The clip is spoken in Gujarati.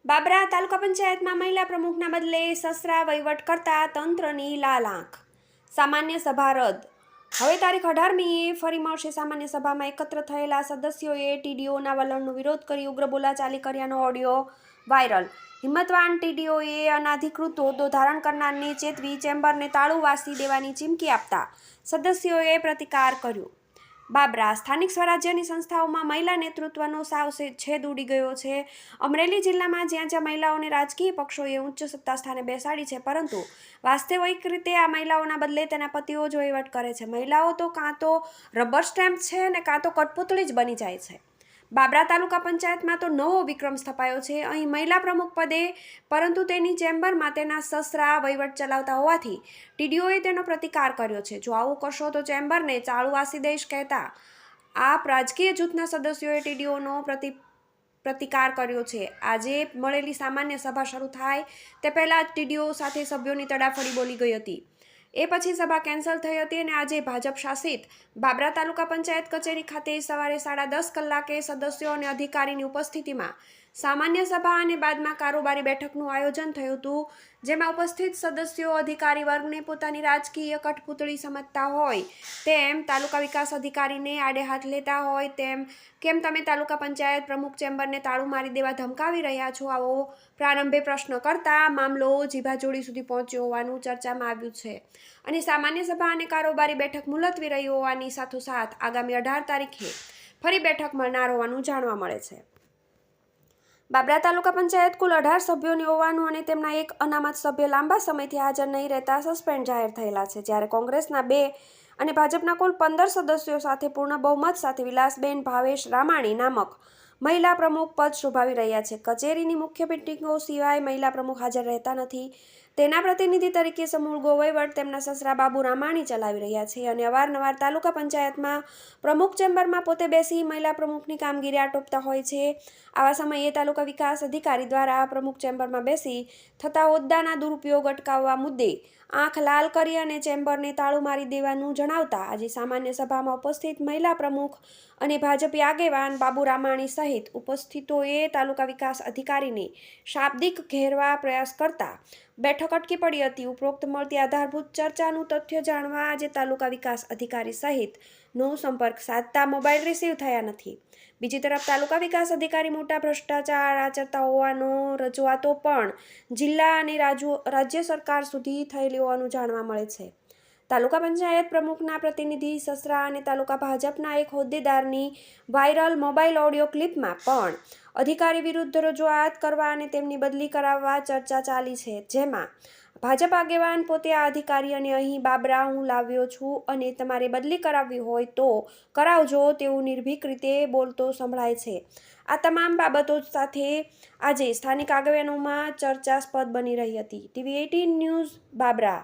બાબરા તાલુકા પંચાયતમાં મહિલા પ્રમુખના બદલે સસરા વહીવટ કરતા તંત્રની લાલ આંખ. સામાન્ય સભા રદ. હવે તારીખ 18મીએ ફરી મળશે સામાન્ય સભામાં એકત્ર થયેલા સદસ્યોએ ટીડીઓના વલણનો વિરોધ કરી ઉગ્ર બોલાચાલી કર્યાનો ઓડિયો વાયરલ. હિંમતવાન ટીડીઓએ અનાધિકૃત હોદ્દો ધારણ કરનારને ચેતવી ચેમ્બરને તાળું વાસી દેવાની ચીમકી આપતા સદસ્યોએ પ્રતિકાર કર્યો. બાબરા સ્થાનિક સ્વરાજ્યની સંસ્થાઓમાં મહિલા નેતૃત્વનો સાવ છેદ ઉડી ગયો છે. અમરેલી જિલ્લામાં જ્યાં મહિલાઓને રાજકીય પક્ષોએ ઉચ્ચ સત્તા સ્થાને બેસાડી છે, પરંતુ વાસ્તવિક રીતે આ મહિલાઓના બદલે તેના પતિઓ જ વહીવટ કરે છે. મહિલાઓ તો કાં તો રબર સ્ટેમ્પ છે અને કાં તો કઠપૂતળી જ બની જાય છે. બાબરા તાલુકા પંચાયતમાં તો નવો વિક્રમ સ્થપાયો છે. અહીં મહિલા પ્રમુખ પદે, પરંતુ તેની ચેમ્બરમાં તેના સસરા વહીવટ ચલાવતા હોવાથી ટીડીઓએ તેનો પ્રતિકાર કર્યો છે. જો આવું કરશો તો ચેમ્બરને ચાળું વાસી દઈશ કહેતા આ રાજકીય જૂથના સદસ્યોએ ટીડીઓનો પ્રતિકાર કર્યો છે. આજે મળેલી સામાન્ય સભા શરૂ થાય તે પહેલાં જ ટીડીઓ સાથે સભ્યોની તડાફડી બોલી ગઈ હતી. એ પછી સભા કેન્સલ થઈ હતી અને આજે ભાજપ શાસિત બાબરા તાલુકા પંચાયત કચેરી ખાતે સવારે 10:30 કલાકે સદસ્યો અને અધિકારીની ઉપસ્થિતિમાં સામાન્ય સભા અને બાદમાં કારોબારી બેઠકનું આયોજન થયું હતું, જેમાં ઉપસ્થિત સદસ્યો અધિકારી વર્ગને પોતાની રાજકીય કઠપૂતળી સમજતા હોય તેમ, તાલુકા વિકાસ અધિકારીને આડે હાથ લેતા હોય તેમ, કેમ તમે તાલુકા પંચાયત પ્રમુખ ચેમ્બરને તાળું મારી દેવા ધમકાવી રહ્યા છો, આવો પ્રારંભે પ્રશ્ન કરતા મામલો જીભાજોડી સુધી પહોંચ્યો હોવાનું ચર્ચામાં આવ્યું છે. અને સામાન્ય સભા અને કારોબારી બેઠક મુલતવી રહી હોવાની સાથોસાથ આગામી 18 તારીખે ફરી બેઠક મળનાર હોવાનું જાણવા મળે છે. બાબરા તાલુકા પંચાયત કુલ 18 સભ્યોની હોવાનું અને તેમના એક અનામત સભ્ય લાંબા સમયથી હાજર નહીં રહેતા સસ્પેન્ડ જાહેર થયેલા છે, જ્યારે કોંગ્રેસના 2 અને ભાજપના કુલ 15 સદસ્યો સાથે પૂર્ણ બહુમત સાથે વિલાસબેન ભાવેશ રામાણી નામક મહિલા પ્રમુખ પદ શોભાવી રહ્યા છે. કચેરીની મુખ્ય મિટિંગો સિવાય મહિલા પ્રમુખ હાજર રહેતા નથી. તેના પ્રતિનિધિ તરીકે સમૂળગો વહીવટ તેમના સસરા બાબુ રામાણી ચલાવી રહ્યા છે અને અવારનવાર તાલુકા પંચાયતમાં પ્રમુખ ચેમ્બરમાં પોતે બેસી મહિલા પ્રમુખની કામગીરી આટોપતા હોય છે. આવા સમયે તાલુકા વિકાસ અધિકારી દ્વારા પ્રમુખ ચેમ્બરમાં બેસી થતા હોદ્દાના દુરુપયોગ અટકાવવા મુદ્દે આંખ લાલ કરી અને ચેમ્બરને તાળું મારી દેવાનું જણાવતા આજે સામાન્ય સભામાં ઉપસ્થિત મહિલા પ્રમુખ અને ભાજપી આગેવાન બાબુ રામાણી સહિત ઉપસ્થિતોએ તાલુકા વિકાસ અધિકારીને શાબ્દિક ઘેરવા પ્રયાસ કરતા બેઠક અટકી પડી હતી. ઉપરોક્ત મળતી આધારભૂત ચર્ચાનું તથ્ય જાણવા આજે તાલુકા વિકાસ અધિકારી સહિત નો સંપર્ક સાધતા મોબાઈલ રિસીવ થયા નથી. બીજી તરફ તાલુકા વિકાસ અધિકારી મોટા ભ્રષ્ટાચાર આચરતા હોવાનો રજૂઆતો પણ જિલ્લા અને રાજ્ય સરકાર સુધી થયેલી હોવાનું જાણવા મળે છે. તાલુકા પંચાયત પ્રમુખના પ્રતિનિધિ સસરા અને તાલુકા ભાજપના એક હોદ્દેદારની વાયરલ મોબાઈલ ઓડિયો ક્લિપમાં પણ અધિકારી વિરુદ્ધ રજૂઆત કરવા અને તેમની બદલી કરાવવા ચર્ચા ચાલી છે, જેમાં ભાજપ આગેવાન પોતે આ અધિકારી અને અહીં બાબરા હું લાવ્યો છું અને તમારે બદલી કરાવવી હોય તો કરાવજો તેવું નિર્ભીક રીતે બોલતો સંભળાય છે. આ તમામ બાબતો સાથે આજે સ્થાનિક આગેવાનોમાં ચર્ચાસ્પદ બની રહી હતી. TV18 news Babra.